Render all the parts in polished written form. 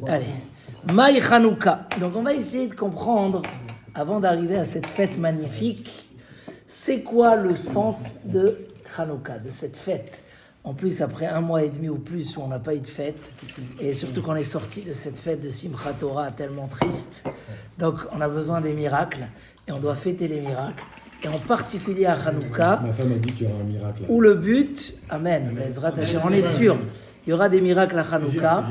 Allez, Maï Hanouka. Donc on va essayer de comprendre, avant d'arriver à cette fête magnifique, c'est quoi le sens de Hanouka, de cette fête. En plus, après 1 mois et demi ou plus où on n'a pas eu de fête, et surtout qu'on est sorti de cette fête de Simchat Torah tellement triste, donc on a besoin des miracles, et on doit fêter les miracles, et en particulier à Hanouka, Ma femme a dit qu'il y aura un miracle. où le but, Amen, Bezrat Hashem, on est sûr, il y aura des miracles à Hanouka,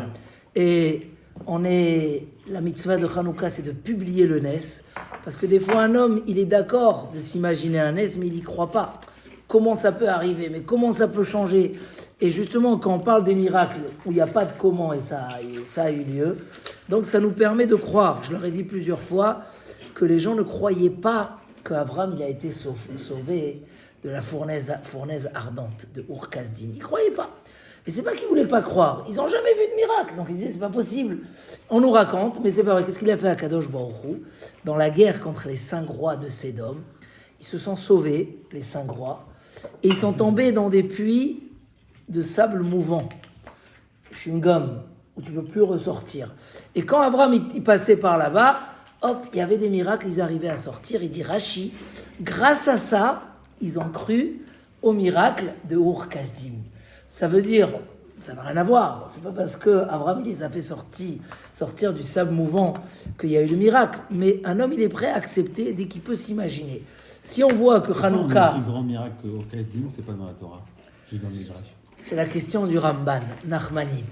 et la mitzvah de Hanouka, c'est de publier le Nes, parce que des fois un homme, il est d'accord de s'imaginer un Nes, mais il n'y croit pas. Comment ça peut arriver, mais comment ça peut changer? Et justement, quand on parle des miracles où il n'y a pas de comment et ça a eu lieu, donc ça nous permet de croire. Je leur ai dit plusieurs fois que les gens ne croyaient pas qu'Abraham il a été sauvé de la fournaise ardente de Ur Kasdim. Ils ne croyaient pas. Et c'est pas qu'ils ne voulaient pas croire. Ils n'ont jamais vu de miracle. Donc ils disaient, c'est pas possible. On nous raconte, mais c'est pas vrai. Qu'est-ce qu'il a fait à Kadosh Baruch Hu dans la guerre contre les 5 rois de Sédom? Ils se sont sauvés, les 5 rois. Et ils sont tombés dans des puits de sable mouvant, chewing-gum, où tu ne peux plus ressortir. Et quand Abraham il passait par là-bas, hop, il y avait des miracles, ils arrivaient à sortir. Il dit Rashi, grâce à ça, ils ont cru au miracle de Ur Kasdim. Ça veut dire, ça n'a rien à voir. C'est pas parce que Abraham il les a fait sortir du sable mouvant qu'il y a eu le miracle. Mais un homme, il est prêt à accepter dès qu'il peut s'imaginer. Si on voit que Hanouka... Un aussi grand miracle qu'au Kasdim, c'est pas dans la Torah, juste dans le Midrash. C'est la question du Ramban, Nachmanide.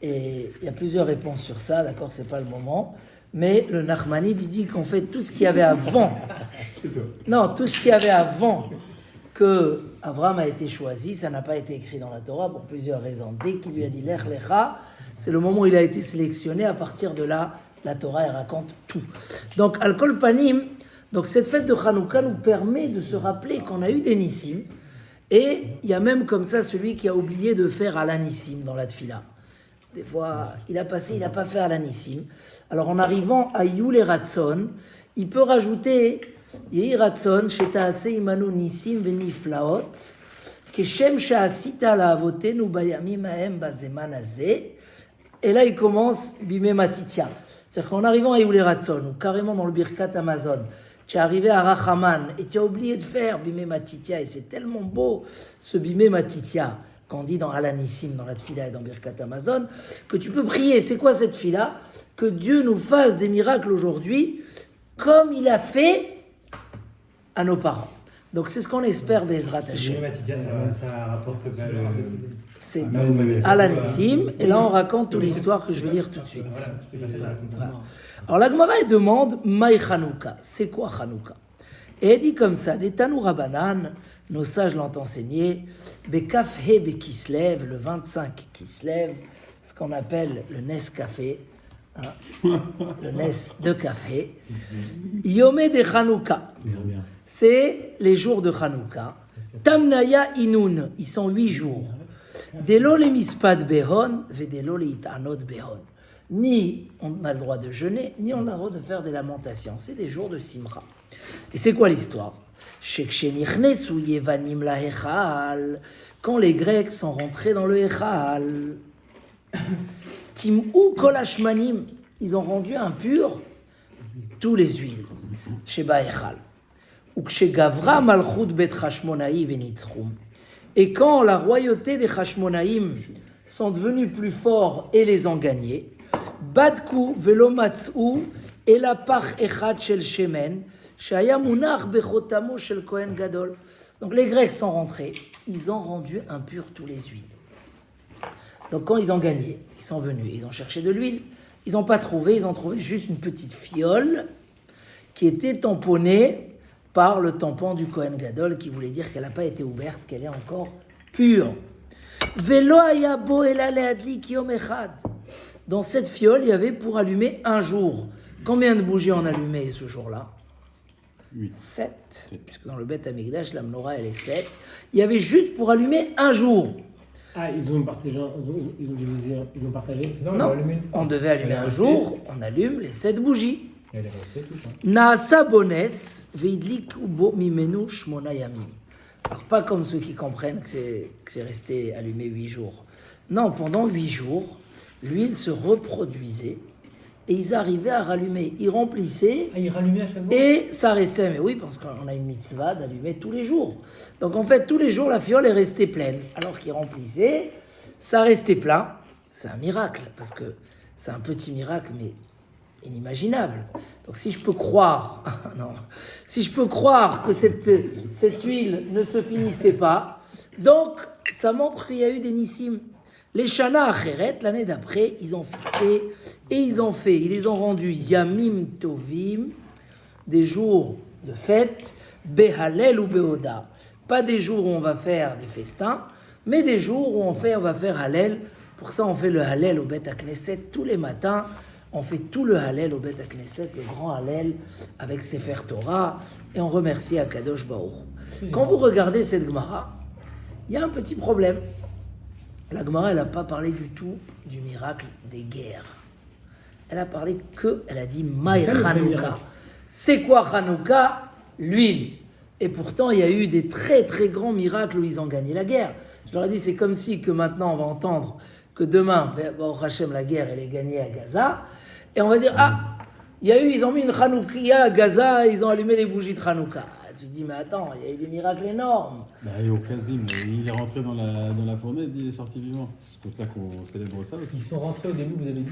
Et il y a plusieurs réponses sur ça, d'accord, c'est pas le moment. Mais le Nachmanide, il dit qu'en fait, tout ce qu'il y avait avant... tout ce qu'il y avait avant que Abraham a été choisi, ça n'a pas été écrit dans la Torah pour plusieurs raisons. Dès qu'il lui a dit « Lech Lecha », c'est le moment où il a été sélectionné. À partir de là, la Torah, elle raconte tout. Donc, Al-Kol Panim... Donc cette fête de Hanouka nous permet de se rappeler qu'on a eu des Nissim, et il y a même comme ça celui qui a oublié de faire Ala Nissim dans la Tfila. Des fois, il a pas fait Ala Nissim. Alors en arrivant à Yul et Ratson, il peut rajouter Yehi Ratson, Shetaase Imanu Nissim Veniflaot, Keshem Sha'asita la Avotenu Bayamim Ahem Bazeman Azeh. Et là il commence Bime Matitia. C'est-à-dire qu'en arrivant à Yul et Ratson, ou carrément dans le Birkat Amazon, tu es arrivé à Rachaman et tu as oublié de faire Bimé Matitia, et c'est tellement beau ce Bimé Matitia qu'on dit dans Alanissim, dans la Tfila et dans Birkat Amazon, que tu peux prier. C'est quoi cette Tfila? Que Dieu nous fasse des miracles aujourd'hui comme il a fait à nos parents. Donc c'est ce qu'on espère, Bezrat Hashem. Bimé Matitia, ça rapporte c'est Alanissim, et là on raconte toute l'histoire que je vais lire tout de suite. Voilà. Alors la Gemara elle demande Maï Hanouka, c'est quoi Hanouka? Et elle dit comme ça, des Tanoura Rabanan, nos sages l'ont enseigné, Bekaf He Bekislev, le 25 Kislev, ce qu'on appelle le Nescafé, le Nes de café, Yomé de Hanouka, c'est les jours de Hanouka, Tamnaya Inun, ils sont 8 jours. Delo le mispad behon, vedelo le itanot behon. Ni on a le droit de jeûner, ni on a le droit de faire des lamentations. C'est des jours de Simcha. Et c'est quoi l'histoire? Quand les Grecs sont rentrés dans le Echal, Tim'u kol hashmanim, ils ont rendu impurs tous les huiles. Sheba Echal. Ukshegavra malchut bet Hashmonaï venitzchum. Et quand la royauté des Hashmonaïm sont devenus plus forts et les ont gagnés, Badku velo matzou et la pach echad shel shemen, shaya munach bechotamo shel Kohen Gadol. Donc les Grecs sont rentrés, ils ont rendu impurs tous les huiles. Donc quand ils ont gagné, ils sont venus, ils ont cherché de l'huile, ils n'ont pas trouvé, ils ont trouvé juste une petite fiole qui était tamponnée par le tampon du Kohen Gadol, qui voulait dire qu'elle n'a pas été ouverte, qu'elle est encore pure. Velo ayabo elaleadlik yom echad. Dans cette fiole, il y avait pour allumer un jour. Combien de bougies on allumait ce jour-là? 7. Puisque dans le Beth Amikdash, la menorah, elle est 7. Il y avait juste pour allumer un jour. Ah, ils ont partagé, ils ont divisé, ils ont partagé? Non, on devait allumer un jour, on allume les 7 bougies. Naasa bones veidlik ubo mimenu shmona yamim. Alors pas comme ceux qui comprennent que c'est resté allumé 8 jours. Non, pendant 8 jours, l'huile se reproduisait et ils arrivaient à rallumer. Ils remplissaient. Ah, il rallumait à chaque fois? Et ça restait, mais oui, parce qu'on a une mitzvah d'allumer tous les jours. Donc en fait, tous les jours, la fiole est restée pleine. Alors qu'ils remplissaient, ça restait plein. C'est un miracle, parce que c'est un petit miracle, mais inimaginable. Donc si je peux croire, non, si je peux croire que cette huile ne se finissait pas, donc ça montre qu'il y a eu des nissim. Les Shana Acheret, l'année d'après, ils ont fixé et ils les ont rendus Yamim Tovim, des jours de fête, Behalel ou Beoda. Pas des jours où on va faire des festins, mais des jours où on va faire Halel. Pour ça, on fait le Halel au Bet HaKnesset tous les matins. On fait tout le Halel au Bet HaKnesset, le grand Halel avec Sefer Torah, et on remercie Akadosh Baruch. Quand vous regardez cette Gemara, il y a un petit problème. La Gemara, elle n'a pas parlé du tout du miracle des guerres. Elle a parlé elle a dit Maï Hanouka. C'est quoi Hanouka? L'huile. Et pourtant, il y a eu des très très grands miracles où ils ont gagné la guerre. Je leur ai dit, c'est comme si que maintenant on va entendre que demain, Baruch Hashem, la guerre, elle est gagnée à Gaza. Et on va dire, ils ont mis une Hanoukia à Gaza, ils ont allumé les bougies de Hanouka. Tu te dis, mais attends, il y a eu des miracles énormes. Et au Kazim, il est rentré dans la fournaise, il est sorti vivant. C'est pour ça qu'on célèbre ça aussi. Ils sont rentrés au début, vous avez dit,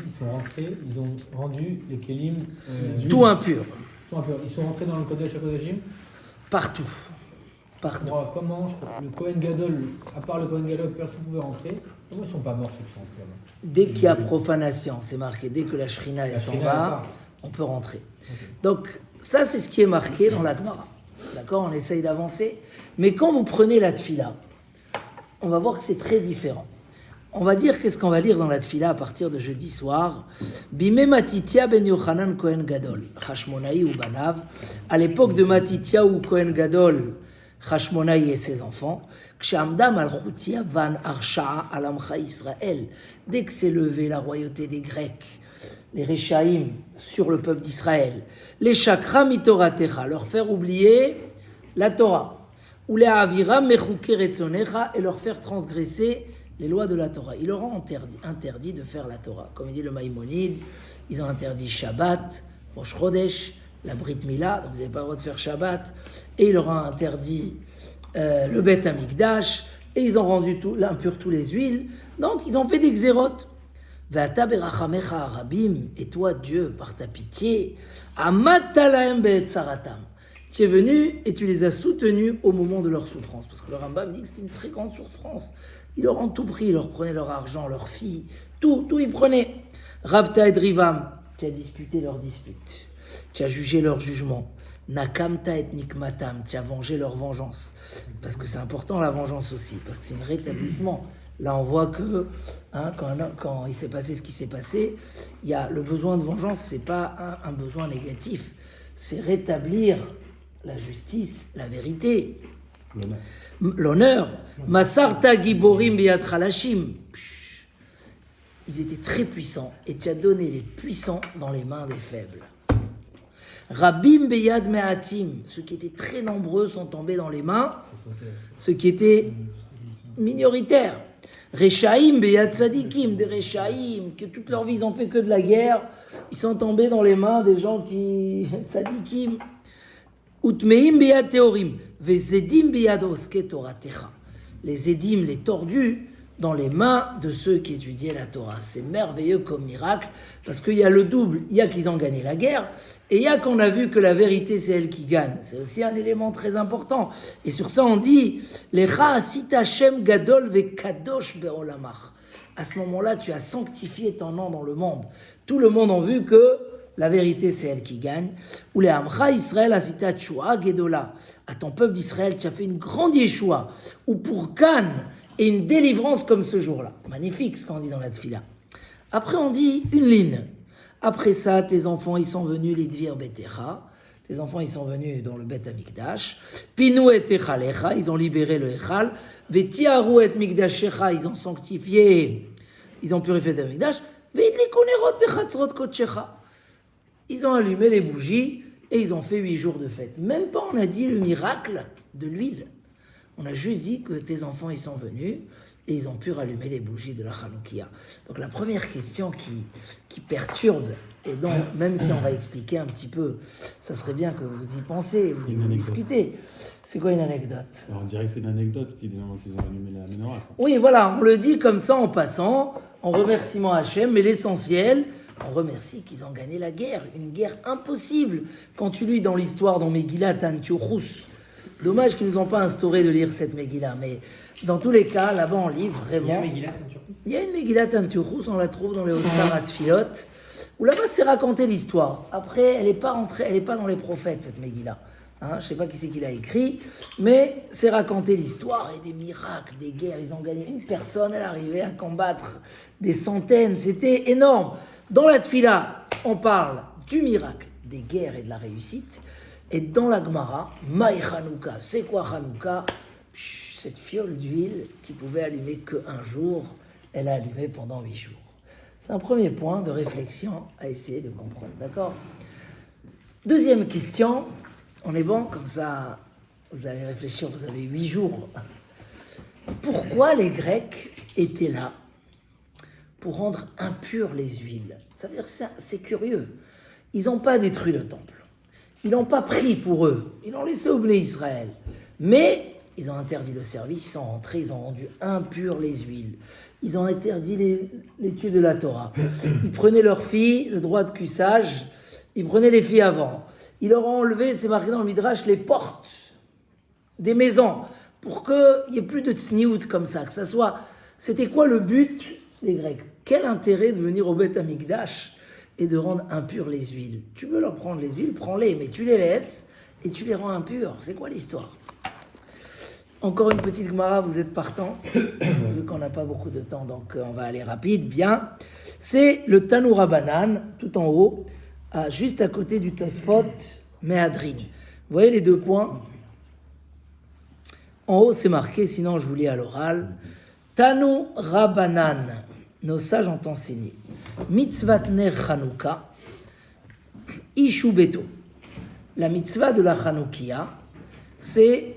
ils ont rendu les kelim Tout impur. Ils sont rentrés dans le Kodesh HaKodashim. Partout. Moi, comment le Kohen Gadol, à part le Kohen Gadol, personne ne pouvait rentrer. Comment ils ne sont pas morts ceux qui sont entrés là? Dès qu'il y a profanation, c'est marqué, dès que la Shrina elle s'en va, on peut rentrer. Okay. Donc, ça, c'est ce qui est marqué dans la Gemara. D'accord? On essaye d'avancer. Mais quand vous prenez la Tfila, on va voir que c'est très différent. On va dire, qu'est-ce qu'on va lire dans la Tfila à partir de jeudi soir? Bimé Matitia ben Yochanan Kohen Gadol, Hashmonaï ou Banav, à l'époque de Matitia ou Kohen Gadol, Hashmonaï et ses enfants, Kshamda Malchutia van Arsha'a Alamcha Israël, dès que s'est levée la royauté des Grecs, les Réchaïm sur le peuple d'Israël, les Chakra Mitoratecha, leur faire oublier la Torah, ou les Avira Mechuke Retzonecha, et leur faire transgresser les lois de la Torah. Ils leur ont interdit de faire la Torah. Comme il dit le Maïmonide, ils ont interdit Shabbat, Rosh Chodesh, la Brit Mila, donc vous n'avez pas le droit de faire Shabbat, et ils leur ont interdit le Bet Amikdash, et ils ont rendu impur tous les huiles, donc ils ont fait des xérotes. V'ata berachamecha arabim, et toi Dieu, par ta pitié, amatalaem be'etzaratam, tu es venu et tu les as soutenus au moment de leur souffrance, parce que le Rambam dit que c'était une très grande souffrance. Ils leur ont tout pris, ils leur prenaient leur argent, leurs filles, tout ils prenaient. Rabta et Drivam, tu as disputé leur dispute, tu as jugé leur jugement. Nakamta et Nikmatam, tu as vengé leur vengeance. Parce que c'est important la vengeance aussi, parce que c'est un rétablissement. Là on voit que quand il s'est passé ce qui s'est passé, il y a le besoin de vengeance, c'est pas un besoin négatif, c'est rétablir la justice, la vérité. L'honneur. Masarta Giborim Biyad Khalashim. Ils étaient très puissants et tu as donné les puissants dans les mains des faibles. Rabim Beyad Me'atim. Ceux qui étaient très nombreux sont tombés dans les mains. Ceux qui étaient minoritaires. Rechaïm Beyad Tzadikim. Des Rechaïm, que toute leur vie ils ont fait que de la guerre. Ils sont tombés dans les mains des gens qui. Tzadikim. Utmeim Beyad Teorim. Vezedim Beyad Oske Toratecha. Les édim, les tordus, dans les mains de ceux qui étudiaient la Torah. C'est merveilleux comme miracle, parce qu'il y a le double. Il y a qu'ils ont gagné la guerre, et il y a qu'on a vu que la vérité, c'est elle qui gagne. C'est aussi un élément très important. Et sur ça, on dit, Lecha asita Hashem gadol vekadosh be'olamach. À ce moment-là, tu as sanctifié ton nom dans le monde. Tout le monde a vu que la vérité, c'est elle qui gagne. Ou les Amcha Israël asita tshua gedola. À ton peuple d'Israël, tu as fait une grande Yeshua. Ou pour Cannes, et une délivrance comme ce jour-là. Magnifique ce qu'on dit dans la Tfila. Après, on dit une ligne. Après ça, tes enfants, ils sont venus les Dvir Betecha. Tes enfants, ils sont venus dans le Bet Amikdash. Pinou et Echalecha, ils ont libéré le Echal. Vetiaru et Mikdashecha, ils ont sanctifié, ils ont purifié le Amikdash. Veidliku nerot bechatzrot kodshecha. Ils ont allumé les bougies et ils ont fait 8 jours de fête. Même pas on a dit le miracle de l'huile. On a juste dit que tes enfants, ils sont venus et ils ont pu rallumer les bougies de la Hanoukia. Donc la première question qui perturbe, et donc même si on va expliquer un petit peu, ça serait bien que vous y pensez, vous y discutez. C'est quoi une anecdote? Alors, on dirait que c'est une anecdote qu'ils ont allumé la menorah. Oui, voilà, on le dit comme ça en passant, en remerciement à Hachem, mais l'essentiel, on remercie qu'ils ont gagné la guerre, une guerre impossible. Quand tu lis dans l'histoire, dans Megillat Antiochus, dommage qu'ils ne nous ont pas instauré de lire cette Megillah, mais dans tous les cas, là-bas on lit vraiment. Il y a une Megillat Antiochus, on la trouve dans les Hotzarat Tfilot, où là-bas c'est raconté l'histoire. Après, elle n'est pas dans les prophètes, cette Megillah. Je ne sais pas qui c'est qui l'a écrit, mais c'est raconter l'histoire et des miracles, des guerres. Ils ont gagné. Une personne, elle arrivait à combattre des centaines. C'était énorme. Dans la Tfila, on parle du miracle, des guerres et de la réussite. Et dans la Gemara, Maï Hanouka, c'est quoi Hanouka? Cette fiole d'huile qui pouvait allumer qu'un jour, elle a allumé pendant 8 jours. C'est un premier point de réflexion à essayer de comprendre, d'accord? Deuxième question, on est bon, comme ça, vous allez réfléchir, vous avez 8 jours. Pourquoi les Grecs étaient là pour rendre impures les huiles? Ça veut dire que c'est curieux. Ils n'ont pas détruit le temple. Ils n'ont pas pris pour eux. Ils l'ont laissé au Bné Israël. Mais ils ont interdit le service, ils sont rentrés, ils ont rendu impures les huiles. Ils ont interdit l'étude de la Torah. Ils prenaient leurs filles, le droit de cuissage, ils prenaient les filles avant. Ils leur ont enlevé, c'est marqué dans le Midrash, les portes des maisons pour qu'il n'y ait plus de tsniout comme ça, que ça soit... C'était quoi le but des Grecs? Quel intérêt de venir au Beth Amikdash et de rendre impures les huiles? Tu veux leur prendre les huiles, prends-les, mais tu les laisses et tu les rends impures. C'est quoi l'histoire? Encore une petite Gemara, vous êtes partant, vu qu'on n'a pas beaucoup de temps, donc on va aller rapide, bien. C'est le Tanoura Banan, tout en haut, juste à côté du Tosfot Mehadrin. Vous voyez les 2 points? En haut, c'est marqué, sinon je vous lis à l'oral. Tanu Rabanan, nos sages ont enseigné. Mitzvat Ner Chanukah, Ishu Beto. La mitzvah de la Chanoukia, c'est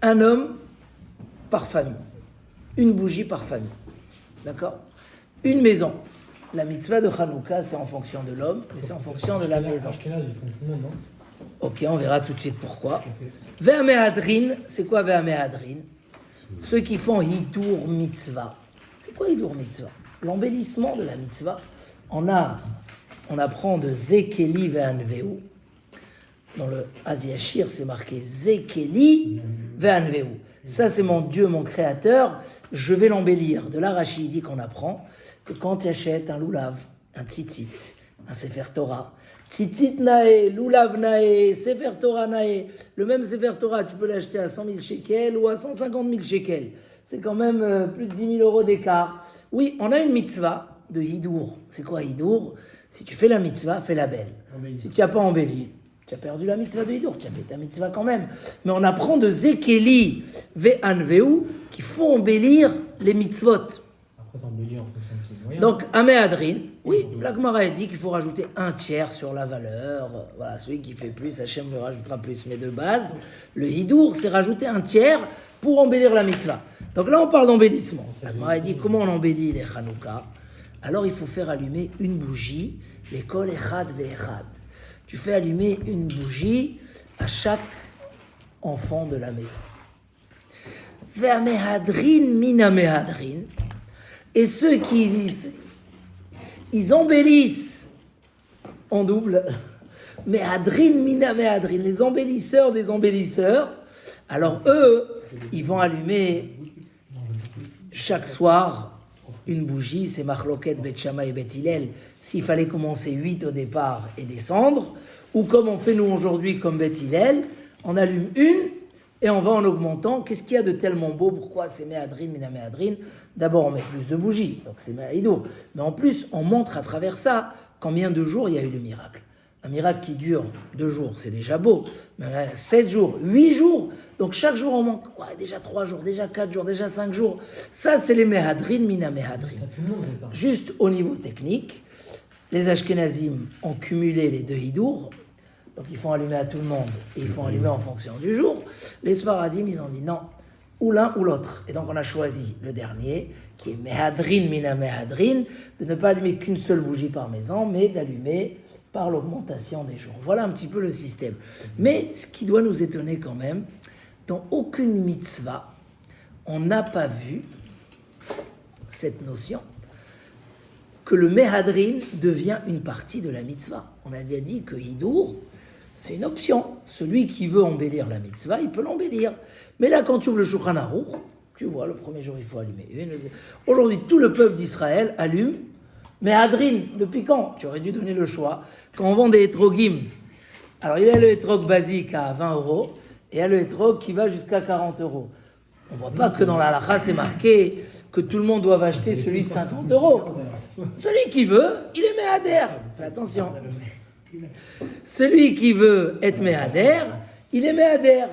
un homme par famille. Une bougie par famille. D'accord? Une maison. La mitzvah de Chanukah, c'est en fonction de l'homme, mais c'est en fonction de la maison. Ok, on verra tout de suite pourquoi. Ve'amehadrin, c'est quoi Ve'amehadrin? Ceux qui font Hidur Mitzvah. C'est quoi Hidur Mitzvah? L'embellissement de la mitzvah. On apprend de Zekeli Ve'anveu. Dans le Asiachir, c'est marqué Zekeli Ve'anveu. Ça, c'est mon Dieu, mon Créateur. Je vais l'embellir. De là, Rachid dit qu'on apprend que quand tu achètes un loulav, un tzitzit, un Sefer Torah, tzitzit nae, loulav nae, Sefer Torah nae, le même Sefer Torah, tu peux l'acheter à 100 000 shekels ou à 150 000 shekels. C'est quand même plus de 10 000 euros d'écart. Oui, on a une mitzvah de hidour. C'est quoi hidour? Si tu fais la mitzvah, fais la belle. Si tu n'as pas embelli, tu as perdu la mitzvah de hidour, tu as fait ta mitzvah quand même. Mais on apprend de Zekeli ve'anveu qu'il faut embellir les mitzvot. Après, t'embellir en fonction de tes moyens. Donc, Améadrin, oui, la Gemara a dit qu'il faut rajouter 1/3 sur la valeur. Voilà, celui qui fait plus, Hachem le rajoutera plus. Mais de base, le hidour, c'est rajouter 1/3 pour embellir la mitzvah. Donc là, on parle d'embellissement. La Gemara a dit comment on embellit les Hanouka. Alors, il faut faire allumer une bougie, les kol echad ve'echad. Tu fais allumer une bougie à chaque enfant de la maison. Ve'amehadrin minamehadrin. Et ceux qui ils embellissent en double, mehadrin minamehadrin, les embellisseurs des embellisseurs, alors eux, ils vont allumer chaque soir une bougie, c'est Machloket, Bet Shammai et Bet Hillel, s'il fallait commencer 8 au départ et descendre, ou comme on fait nous aujourd'hui comme Bet Hillel, on allume une et on va en augmentant. Qu'est-ce qu'il y a de tellement beau? Pourquoi c'est Mehadrin, Minaméadrin? D'abord on met plus de bougies, donc c'est Mehaïdo, mais en plus on montre à travers ça combien de jours il y a eu le miracle. Un miracle qui dure 2 jours, c'est déjà beau, mais 7 jours, 8 jours, donc chaque jour on manque, déjà 3 jours, déjà 4 jours, déjà 5 jours. Ça, c'est les Mehadrin, Minaméadrin. Juste au niveau technique, les Ashkenazim ont cumulé les 2 hidours, donc ils font allumer à tout le monde et ils font allumer en fonction du jour. Les Sfaradim, ils ont dit non, ou l'un ou l'autre. Et donc on a choisi le dernier, qui est Mehadrin Mina Mehadrin, de ne pas allumer qu'une seule bougie par maison, mais d'allumer par l'augmentation des jours. Voilà un petit peu le système. Mais ce qui doit nous étonner quand même, dans aucune mitzvah, on n'a pas vu cette notion que le Mehadrin devient une partie de la mitzvah. On a déjà dit que Hidour, c'est une option. Celui qui veut embellir la mitzvah, il peut l'embellir. Mais là, quand tu ouvres le Shulchan Aruch, tu vois, le premier jour, il faut allumer une. Aujourd'hui, tout le peuple d'Israël allume. Mehadrin, depuis quand? Tu aurais dû donner le choix. Quand on vend des hétrogim, alors il y a le hétrog basique à 20 euros et il y a le hétrog qui va jusqu'à 40 euros. On ne voit pas que dans la halakha, c'est marqué que tout le monde doit acheter celui de 50 euros. Celui qui veut, il est Mehader. Fais attention. Celui qui veut être Mehader, il est Mehader.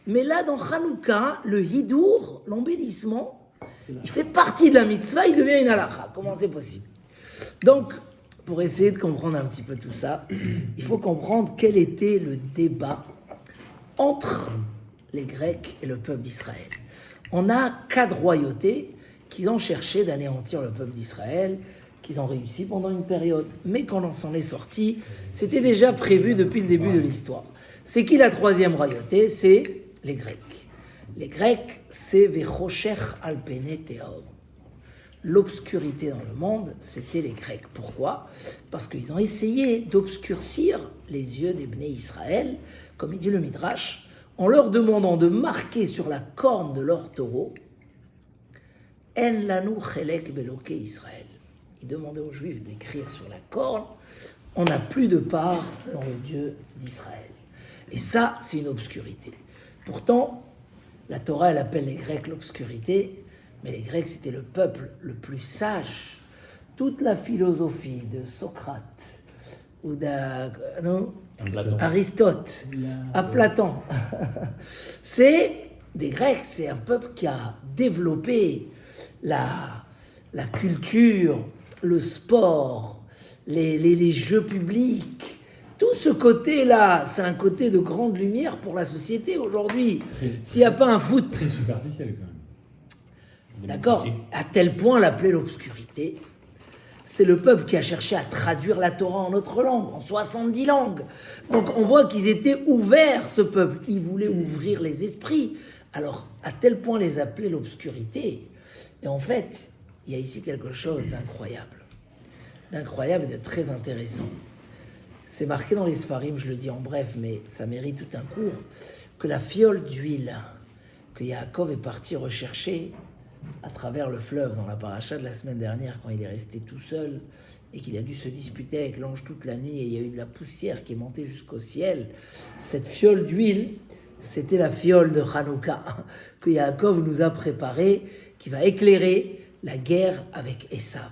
Mais là, dans Hanouka, le hidour, l'embellissement, il fait partie de la mitzvah, il devient une halakha. Comment c'est possible? Donc, pour essayer de comprendre un petit peu tout ça, il faut comprendre quel était le débat entre les Grecs et le peuple d'Israël. On a 4 royautés qui ont cherché d'anéantir le peuple d'Israël, qu'ils ont réussi pendant une période. Mais quand on s'en est sorti, c'était déjà prévu depuis le début de l'histoire. C'est qui la 3e royauté? C'est les Grecs. Les Grecs, c'est Vechocher Alpene Teor. L'obscurité dans le monde, c'était les Grecs. Pourquoi? Parce qu'ils ont essayé d'obscurcir les yeux des Bnei Israël, comme il dit le Midrash, en leur demandant de marquer sur la corne de leur taureau En lanu chelek beloke Israël. Ils demandaient aux Juifs d'écrire sur la corne on n'a plus de part dans le Dieu d'Israël. Et ça, c'est une obscurité. Pourtant, la Torah, elle appelle les Grecs l'obscurité, mais les Grecs, c'était le peuple le plus sage. Toute la philosophie de Socrate ou d'Aristote, à Platon, c'est des Grecs, c'est un peuple qui a développé la culture, le sport, les jeux publics. Tout ce côté-là, c'est un côté de grande lumière pour la société aujourd'hui. S'il n'y a pas un foot... C'est superficiel quand même. D'accord? À tel point l'appeler l'obscurité. C'est le peuple qui a cherché à traduire la Torah en autre langue, en 70 langues. Donc on voit qu'ils étaient ouverts, ce peuple. Ils voulaient ouvrir les esprits. Alors, à tel point les appeler l'obscurité. Et en fait, il y a ici quelque chose d'incroyable et de très intéressant. C'est marqué dans les Sfarim, je le dis en bref, mais ça mérite tout un cours, que la fiole d'huile que Yaakov est parti rechercher à travers le fleuve dans la paracha de la semaine dernière, quand il est resté tout seul et qu'il a dû se disputer avec l'ange toute la nuit et il y a eu de la poussière qui est montée jusqu'au ciel, cette fiole d'huile, c'était la fiole de Hanouka que Yaakov nous a préparée, qui va éclairer la guerre avec Esav.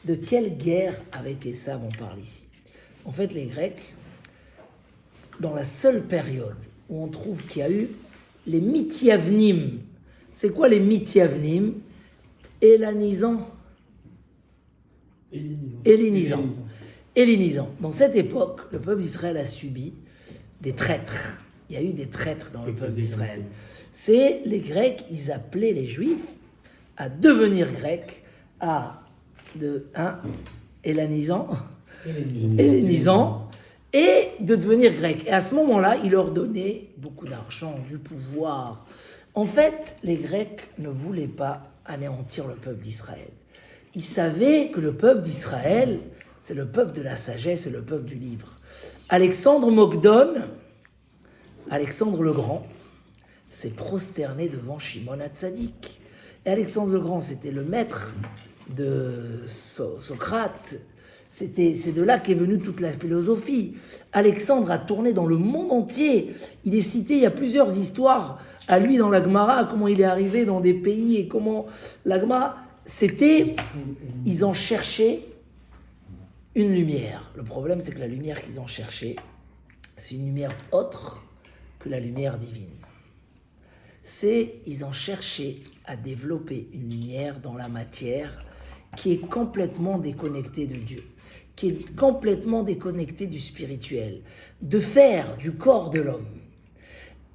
De quelle guerre avec Esav on parle ici? En fait, les Grecs, dans la seule période où on trouve qu'il y a eu les Mithyavnim. C'est quoi les Mithyavnim? Hellénisants. Dans cette époque, le peuple d'Israël a subi des traîtres. Il y a eu des traîtres dans le peuple d'Israël. C'est les Grecs, ils appelaient les Juifs à devenir Grecs, hellénisants, et de devenir Grecs. Et à ce moment-là, ils leur donnaient beaucoup d'argent, du pouvoir. En fait, les Grecs ne voulaient pas anéantir le peuple d'Israël. Ils savaient que le peuple d'Israël, c'est le peuple de la sagesse et le peuple du livre. Alexandre Mogdon, Alexandre le Grand, s'est prosterné devant Shimon HaTzadik. Et Alexandre le Grand, c'était le maître de Socrate. C'est de là qu'est venue toute la philosophie. Alexandre a tourné dans le monde entier. Il est cité, il y a plusieurs histoires à lui dans la Gemara, comment il est arrivé dans des pays et comment la Gemara... Ils ont cherché une lumière. Le problème, c'est que la lumière qu'ils ont cherchée, c'est une lumière autre que la lumière divine. Ils ont cherché à développer une lumière dans la matière qui est complètement déconnectée de Dieu, qui est complètement déconnectée du spirituel, de faire du corps de l'homme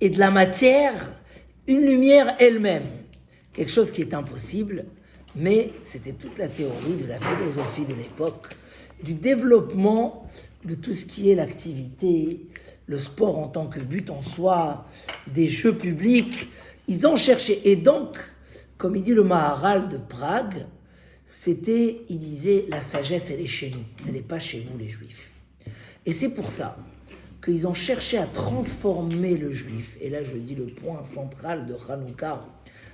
et de la matière une lumière elle-même, quelque chose qui est impossible, mais c'était toute la théorie de la philosophie de l'époque, du développement de tout ce qui est l'activité, le sport en tant que but en soi, des jeux publics. Ils ont cherché, et donc, comme il dit le Maharal de Prague, il disait, la sagesse, elle est chez nous, elle n'est pas chez nous les Juifs. Et c'est pour ça qu'ils ont cherché à transformer le Juif. Et là, je dis le point central de Hanouka,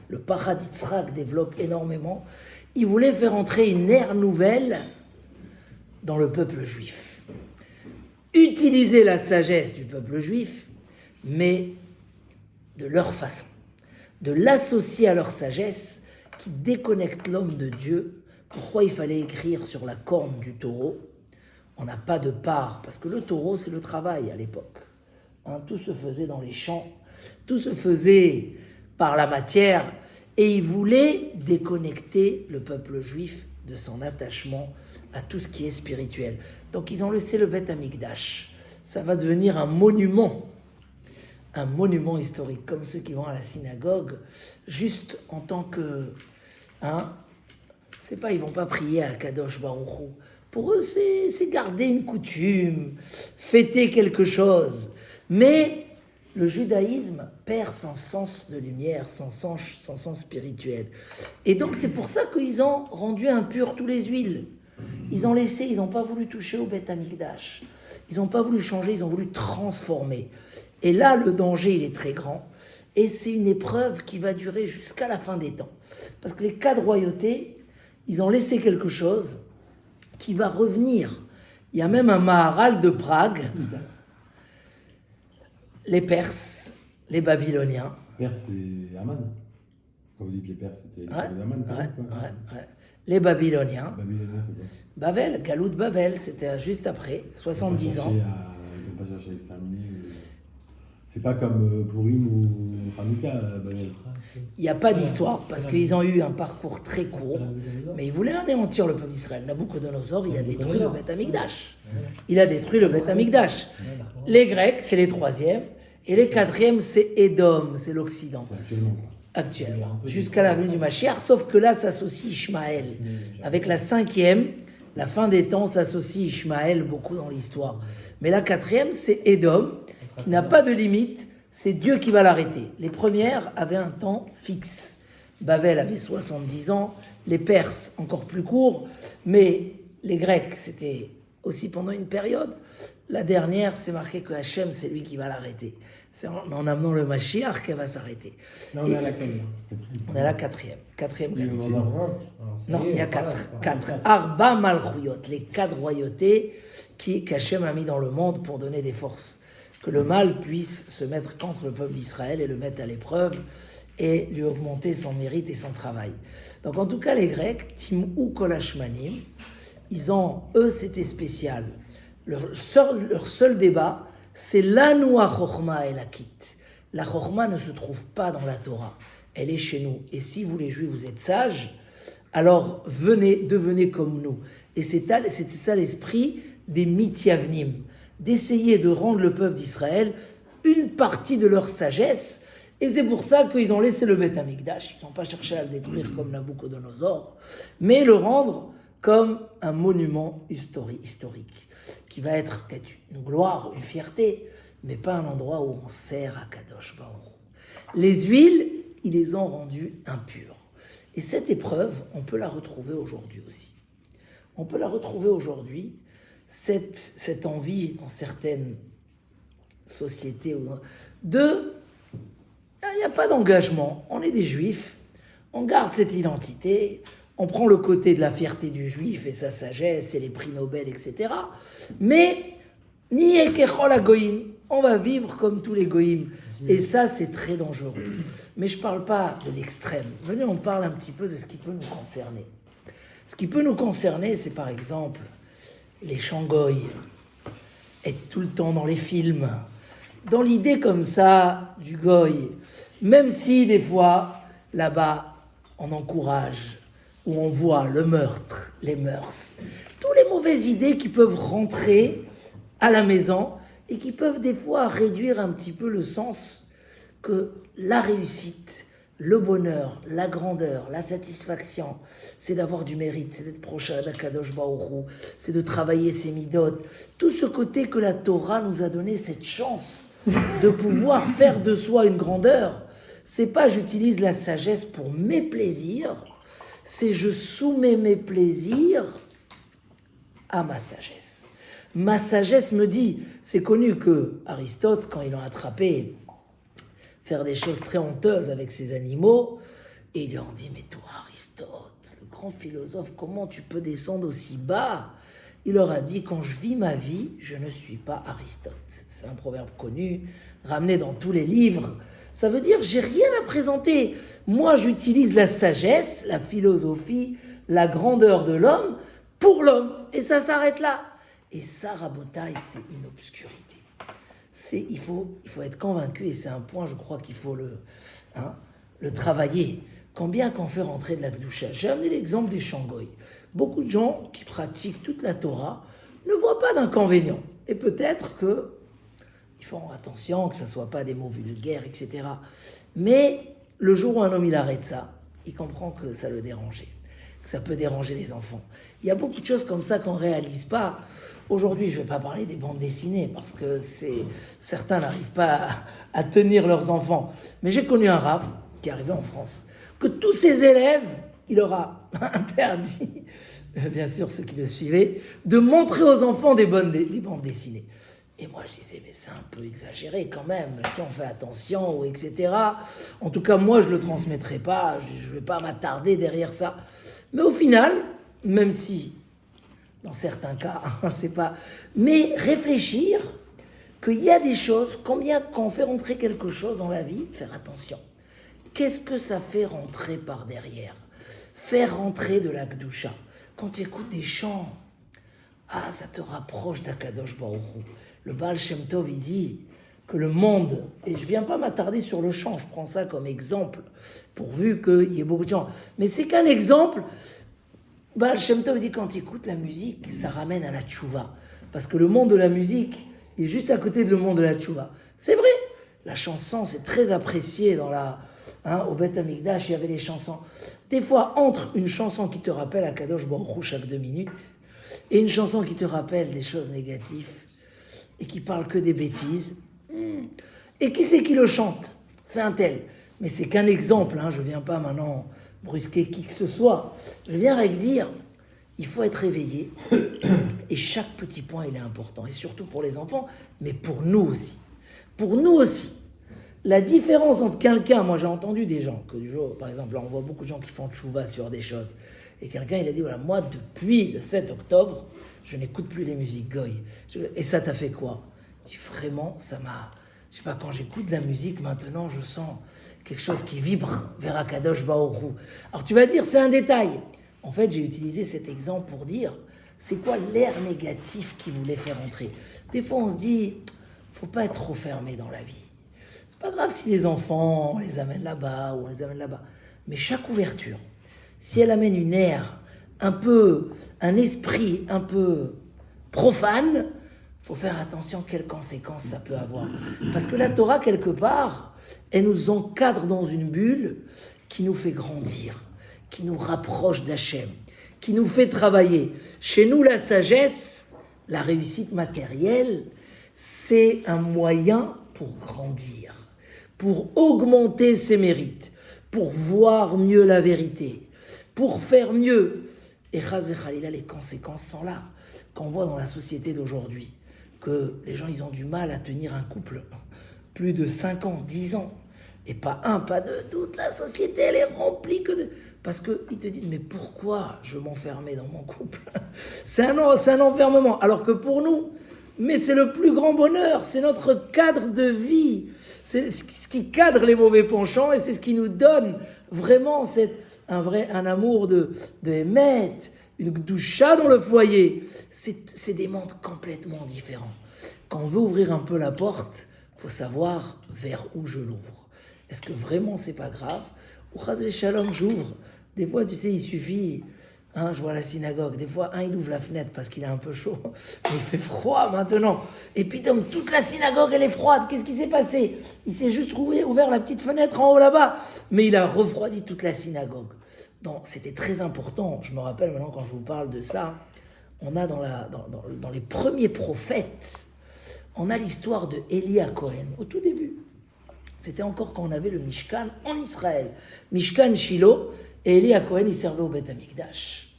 le Paraditzrak développe énormément. Ils voulaient faire entrer une ère nouvelle dans le peuple juif. Utiliser la sagesse du peuple juif, mais de leur façon. De l'associer à leur sagesse qui déconnecte l'homme de Dieu. Pourquoi il fallait écrire sur la corne du taureau? On n'a pas de part, parce que le taureau, c'est le travail à l'époque. Tout se faisait dans les champs, tout se faisait par la matière, et il voulait déconnecter le peuple juif de son attachement à tout ce qui est spirituel. Donc ils ont laissé le Beth Amikdash. Ça va devenir un monument historique, comme ceux qui vont à la synagogue, juste en tant que... c'est pas, ils vont pas prier à Kadosh Baruch Hu. Pour eux, c'est garder une coutume, fêter quelque chose. Mais le judaïsme perd son sens de lumière, son sens spirituel. Et donc c'est pour ça qu'ils ont rendu impurs tous les huiles. Ils n'ont pas voulu toucher au Beth Amikdash. Ils n'ont pas voulu changer, ils ont voulu transformer. Et là, le danger, il est très grand. Et c'est une épreuve qui va durer jusqu'à la fin des temps. Parce que les cas de royauté, ils ont laissé quelque chose qui va revenir. Il y a même un Maharal de Prague. Les Perses, les Babyloniens. Perse, c'est Aman. Quand vous dites les Perses, c'était Aman. Ouais. Les Babyloniens. Babyloniens, c'est quoi? Bavel, Galout Bavel, c'était juste après, 70 ans. Ils n'ont pas cherché à exterminer. C'est pas comme Purim ou Hanouka, Babel. Il n'y a pas d'histoire, parce qu'ils ont eu un parcours très court, mais ils voulaient anéantir le peuple d'Israël. Nabucodonosor, il a détruit le Beth Amikdash. Les Grecs, c'est les troisièmes, et les quatrièmes, c'est Édom, c'est l'Occident. Actuellement, jusqu'à la venue du Mashiach, sauf que là s'associe Ishmaël. Avec la cinquième, la fin des temps s'associe Ishmaël beaucoup dans l'histoire. Mais la quatrième, c'est Édom, qui n'a pas de limite, c'est Dieu qui va l'arrêter. Les premières avaient un temps fixe. Bavel avait 70 ans, les Perses encore plus courts, mais les Grecs, c'était aussi pendant une période. La dernière, c'est marqué que Hachem, c'est lui qui va l'arrêter. C'est en amenant le Mashiach qu'elle va s'arrêter. Là, on est à laquelle? On est à la quatrième. Non, il y a quatre. Quatre. Arba Malchuyot, les 4 royautés qu'Hachem a mis dans le monde pour donner des forces. Que le mal puisse se mettre contre le peuple d'Israël et le mettre à l'épreuve et lui augmenter son mérite et son travail. Donc en tout cas, les Grecs, Timou Kolashmanim, eux, c'était spécial. Leur seul débat, c'est l'anoua chorma et la kit. La chorma ne se trouve pas dans la Torah, elle est chez nous. Et si vous les Juifs, vous êtes sages, alors devenez comme nous. Et c'était ça l'esprit des mityavnim, d'essayer de rendre le peuple d'Israël une partie de leur sagesse. Et c'est pour ça qu'ils ont laissé le Beth Amikdash. Ils n'ont pas cherché à le détruire comme Nabucodonosor, mais le rendre comme un monument historique, qui va être peut-être une gloire, une fierté, mais pas un endroit où on sert à Kadosh Baruch Hu. Les huiles, ils les ont rendues impures. Et cette épreuve, on peut la retrouver aujourd'hui aussi. On peut la retrouver aujourd'hui, cette envie dans certaines sociétés, il n'y a pas d'engagement. On est des juifs, on garde cette identité, on prend le côté de la fierté du juif et sa sagesse et les prix Nobel, etc. Mais, ni ekechol agoïm, on va vivre comme tous les goïms. Et ça, c'est très dangereux. Mais je ne parle pas de l'extrême. Venez, on parle un petit peu de ce qui peut nous concerner. Ce qui peut nous concerner, c'est par exemple les chants goïs, être tout le temps dans les films, dans l'idée comme ça du goï, même si des fois, là-bas, on encourage, où on voit le meurtre, les mœurs, toutes les mauvaises idées qui peuvent rentrer à la maison et qui peuvent des fois réduire un petit peu le sens que la réussite, le bonheur, la grandeur, la satisfaction, c'est d'avoir du mérite, c'est d'être proche d'Akadosh Baruch Hu, c'est de travailler ses midot. Tout ce côté que la Torah nous a donné cette chance de pouvoir faire de soi une grandeur, c'est pas j'utilise la sagesse pour mes plaisirs, c'est je soumets mes plaisirs à ma sagesse. Ma sagesse me dit, c'est connu que Aristote, quand il a attrapé faire des choses très honteuses avec ses animaux, et il leur dit, mais toi Aristote, le grand philosophe, comment tu peux descendre aussi bas? Il leur a dit, quand je vis ma vie, je ne suis pas Aristote. C'est un proverbe connu, ramené dans tous les livres. Ça veut dire, j'ai rien à présenter. Moi, j'utilise la sagesse, la philosophie, la grandeur de l'homme pour l'homme. Et ça s'arrête là. Et ça, Rabotaï, c'est une obscurité. Il faut être convaincu, et c'est un point, je crois qu'il faut le travailler. Combien qu'on fait rentrer de la Kedusha. J'ai amené l'exemple des Shangoï. Beaucoup de gens qui pratiquent toute la Torah ne voient pas d'inconvénient. Et peut-être qu'ils font attention, que ce ne soit pas des mots vulgaires, etc. Mais le jour où un homme il arrête ça, il comprend que ça le dérangeait, que ça peut déranger les enfants. Il y a beaucoup de choses comme ça qu'on ne réalise pas. Aujourd'hui, je ne vais pas parler des bandes dessinées, parce que certains n'arrivent pas à tenir leurs enfants. Mais j'ai connu un rav qui est arrivé en France, que tous ses élèves, il leur a interdit, bien sûr ceux qui le suivaient, de montrer aux enfants des bandes dessinées. Et moi je disais, mais c'est un peu exagéré quand même, si on fait attention, ou etc. En tout cas, moi je ne le transmettrai pas, je ne vais pas m'attarder derrière ça. Mais au final, même si, dans certains cas, c'est pas... Mais réfléchir qu'il y a des choses, quand on fait rentrer quelque chose dans la vie, faire attention. Qu'est-ce que ça fait rentrer par derrière? Faire rentrer de la Kedusha. Quand tu écoutes des chants, ça te rapproche d'Akadosh Baruch Hu. Le Baal Shem Tov, il dit que le monde, et je ne viens pas m'attarder sur le chant, je prends ça comme exemple, pourvu qu'il y ait beaucoup de chants. Mais c'est qu'un exemple. Baal Shem Tov dit quand tu écoutes la musique, ça ramène à la tchouva. Parce que le monde de la musique est juste à côté de le monde de la tchouva. C'est vrai, la chanson, c'est très apprécié dans au Beth Amikdash, il y avait des chansons. Des fois, entre une chanson qui te rappelle Akadosh Baruch Hu chaque 2 minutes, et une chanson qui te rappelle des choses négatives, et qui parle que des bêtises, et qui c'est qui le chante? C'est un tel. Mais c'est qu'un exemple, je ne viens pas maintenant brusquer qui que ce soit. Je viens avec dire, il faut être réveillé, et chaque petit point, il est important, et surtout pour les enfants, mais pour nous aussi. Pour nous aussi. La différence entre quelqu'un, moi j'ai entendu des gens, que du jour, par exemple, là on voit beaucoup de gens qui font tchouva sur des choses, et quelqu'un il a dit, voilà, moi depuis le 7 octobre, je n'écoute plus les musiques goy. Et ça t'a fait quoi? Je dis, vraiment, ça m'a... Je sais pas, quand j'écoute la musique, maintenant je sens quelque chose qui vibre vers Akadosh Baruch Hu. Alors tu vas dire, c'est un détail. En fait, j'ai utilisé cet exemple pour dire, c'est quoi l'air négatif qui voulait faire entrer? Des fois on se dit, faut pas être trop fermé dans la vie. C'est pas grave si les enfants, on les amène là-bas ou on les amène là-bas. Mais chaque ouverture, si elle amène une air, un esprit un peu profane, faut faire attention quelles conséquences ça peut avoir. Parce que la Torah, quelque part, elle nous encadre dans une bulle qui nous fait grandir, qui nous rapproche d'Hachem, qui nous fait travailler. Chez nous, la sagesse, la réussite matérielle, c'est un moyen pour grandir, pour augmenter ses mérites, pour voir mieux la vérité, pour faire mieux. Et Chas v'Chalila, les conséquences sont là. Quand on voit dans la société d'aujourd'hui que les gens ils ont du mal à tenir un couple plus de 5 ans, 10 ans, et pas un, pas deux, toute la société elle est remplie que de... Parce qu'ils te disent, mais pourquoi je m'enfermais dans mon couple? C'est un enfermement, alors que pour nous, mais c'est le plus grand bonheur, c'est notre cadre de vie, c'est ce qui cadre les mauvais penchants, et c'est ce qui nous donne vraiment un amour de émettre, une doucha dans le foyer. C'est des mondes complètement différents. Quand on veut ouvrir un peu la porte, il faut savoir vers où je l'ouvre. Est-ce que vraiment c'est pas grave? Ou Chas v'Shalom, j'ouvre. Des fois, tu sais, il suffit Hein, je vois à la synagogue, des fois, il ouvre la fenêtre parce qu'il est un peu chaud, mais il fait froid maintenant. Et puis, comme toute la synagogue, elle est froide, qu'est-ce qui s'est passé? Il s'est juste ouvert la petite fenêtre en haut là-bas, mais il a refroidi toute la synagogue. Donc, c'était très important. Je me rappelle maintenant, quand je vous parle de ça, on a dans les premiers prophètes, on a l'histoire de Élie à Cohen, au tout début. C'était encore quand on avait le Mishkan en Israël. Mishkan Shiloh, et Élie à Cohen, il servait au Beth Amikdash.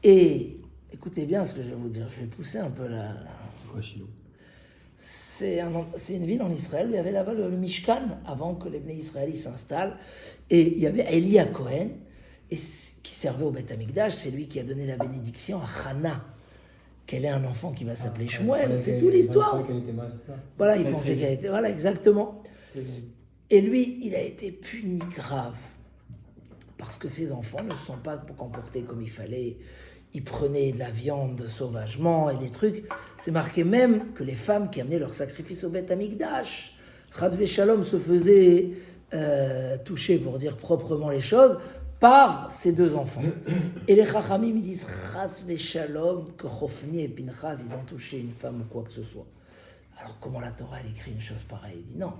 Et écoutez bien ce que je vais vous dire, je vais pousser un peu là. C'est quoi Shiloh? C'est une ville en Israël où il y avait là-bas le Mishkan, avant que les Bnei Israël s'installent. Et il y avait Élie à Cohen, qui servait au Beth Amikdash, c'est lui qui a donné la bénédiction à Hana, qu'elle ait un enfant qui va s'appeler Shmuel, c'est toute l'histoire. Voilà, il pensait qu'elle était... Voilà, exactement. Et lui, il a été puni grave. Parce que ses enfants ne se sont pas comportés comme il fallait. Ils prenaient de la viande sauvagement et des trucs. C'est marqué même que les femmes qui amenaient leur sacrifice au Beth Amikdash, Chas Veshalom se faisaient toucher, pour dire proprement les choses, par ses deux enfants. Et les Chachamim, ils disent Chas Veshalom, que Chofni et Pinchas, ils ont touché une femme ou quoi que ce soit. Alors comment la Torah, elle écrit une chose pareille? Il dit non.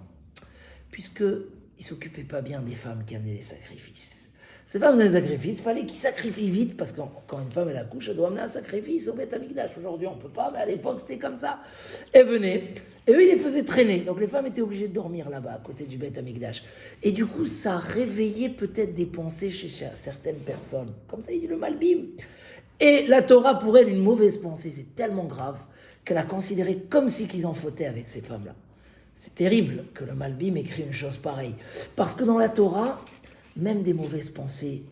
Puisqu'ils ne s'occupaient pas bien des femmes qui amenaient les sacrifices. Ces femmes faisaient des sacrifices, il fallait qu'ils sacrifient vite, parce que quand une femme elle accouche, elle doit amener un sacrifice au Beth Amikdash. Aujourd'hui, on ne peut pas, mais à l'époque, c'était comme ça. Elles venaient, et eux, ils les faisaient traîner. Donc les femmes étaient obligées de dormir là-bas, à côté du Beth Amikdash. Et du coup, ça réveillait peut-être des pensées chez certaines personnes. Comme ça, il dit le Malbim. Et la Torah, pour elle, une mauvaise pensée, c'est tellement grave qu'elle a considéré comme si qu'ils en fautaient avec ces femmes-là. C'est terrible que le Malbim écrit une chose pareille. Parce que dans la Torah, même des mauvaises pensées,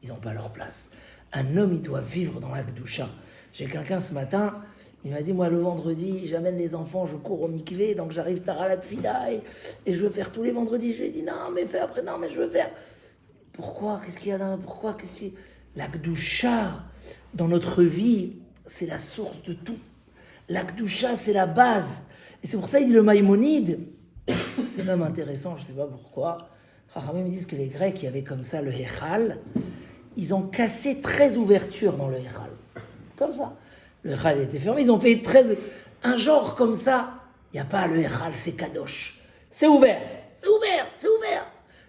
ils n'ont pas leur place. Un homme, il doit vivre dans la Kedusha. J'ai quelqu'un ce matin, il m'a dit, moi le vendredi, j'amène les enfants, je cours au mikvé, donc j'arrive tard à la tfila, et je veux faire tous les vendredis. Je lui ai dit, non, mais fais après, non, mais je veux faire. Pourquoi? Qu'est-ce qu'il y a dans... Pourquoi? Qu'est-ce qu'il y a... La Kedusha, dans notre vie, c'est la source de tout. La Kedusha, c'est la base. Et c'est pour ça qu'il dit le Maïmonide, c'est même intéressant, je ne sais pas pourquoi. Chachamim me disent que les Grecs, il y avait comme ça le Héchal, ils ont cassé 13 ouvertures dans le Héchal. Comme ça. Le Héchal était fermé, ils ont fait 13... Un genre comme ça, il n'y a pas le Héchal, c'est Kadosh. C'est ouvert, c'est ouvert, c'est ouvert.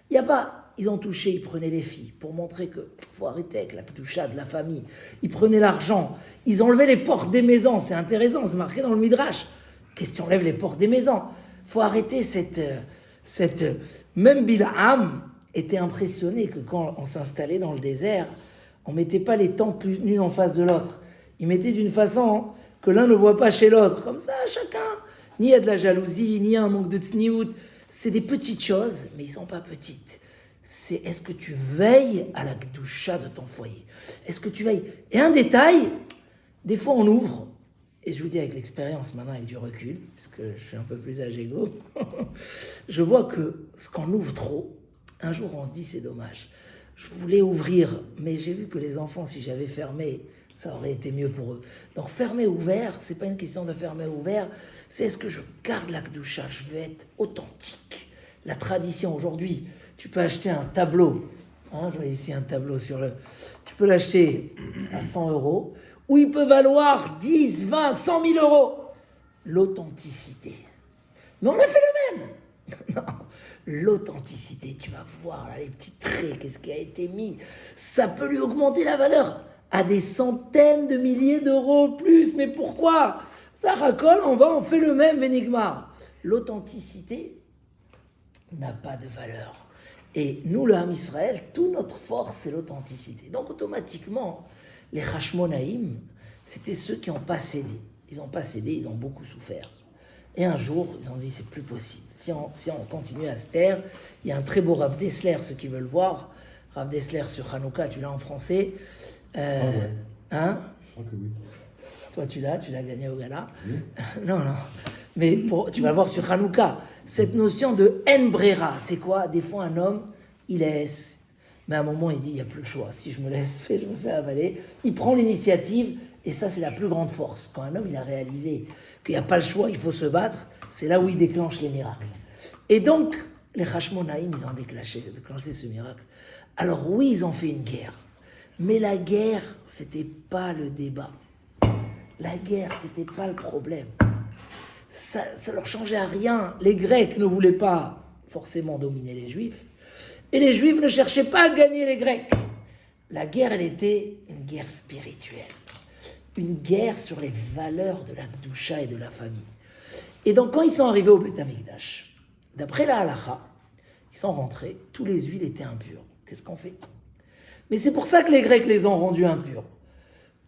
Il n'y a pas... Ils ont touché, ils prenaient les filles pour montrer que faut arrêter avec la Kedusha de la famille. Ils prenaient l'argent, ils enlevaient les portes des maisons, c'est intéressant, c'est marqué dans le Midrash. Question, enlève les portes des maisons. Faut arrêter cette... Même Bil'am était impressionné que quand on s'installait dans le désert, on ne mettait pas les tentes l'une en face de l'autre. Ils mettaient d'une façon que l'un ne voit pas chez l'autre. Comme ça, chacun. Ni il y a de la jalousie, ni un manque de tsniout. C'est des petites choses, mais ils ne sont pas petites. C'est est-ce que tu veilles à la kedusha de ton foyer? Est-ce que tu veilles? Et un détail, des fois on ouvre, et je vous dis avec l'expérience maintenant, avec du recul, puisque je suis un peu plus âgé que vous, je vois que ce qu'on ouvre trop, un jour on se dit c'est dommage. Je voulais ouvrir, mais j'ai vu que les enfants, si j'avais fermé, ça aurait été mieux pour eux. Donc fermer ouvert, c'est pas une question de fermer ouvert, c'est est-ce que je garde la kedusha, je veux être authentique. La tradition aujourd'hui, tu peux acheter un tableau, hein, je mets ici un tableau sur le... Tu peux l'acheter à 100 €, ou il peut valoir 10, 20, 100 000 euros. L'authenticité. Mais on a fait le même. Non, l'authenticité, tu vas voir là, les petits traits, qu'est-ce qui a été mis. Ça peut lui augmenter la valeur à des centaines de milliers d'euros plus. Mais pourquoi? Ça racole, on fait le même, Vénigmar. L'authenticité n'a pas de valeur. Et nous, le Ham Israël, toute notre force, c'est l'authenticité. Donc automatiquement, les Hashmonaïm, c'était ceux qui n'ont pas cédé. Ils n'ont pas cédé, ils ont beaucoup souffert. Et un jour, ils ont dit, c'est plus possible. Si on continue à se taire, il y a un très beau Rav Dessler, ceux qui veulent voir. Rav Dessler sur Hanouka, tu l'as en français. Ouais. Hein? Je crois que oui. Toi, tu l'as gagné au gala. Oui. Non. Mais tu vas le voir sur Hanouka. Cette notion de En Brera, c'est quoi? Des fois, un homme, il laisse. Mais à un moment, il dit, il n'y a plus le choix. Si je me laisse faire, je me fais avaler. Il prend l'initiative, et ça, c'est la plus grande force. Quand un homme, il a réalisé qu'il n'y a pas le choix, il faut se battre, c'est là où il déclenche les miracles. Et donc, les Hashmonaïm, ils ont déclenché ce miracle. Alors oui, ils ont fait une guerre. Mais la guerre, c'était pas le débat. La guerre, c'était pas le problème. Ça leur changeait à rien. Les Grecs ne voulaient pas forcément dominer les Juifs. Et les Juifs ne cherchaient pas à gagner les Grecs. La guerre, elle était une guerre spirituelle. Une guerre sur les valeurs de la Kedusha et de la famille. Et donc, quand ils sont arrivés au Beth Amikdash, d'après la Halacha, ils sont rentrés, tous les huiles étaient impures. Qu'est-ce qu'on fait? Mais c'est pour ça que les Grecs les ont rendus impurs.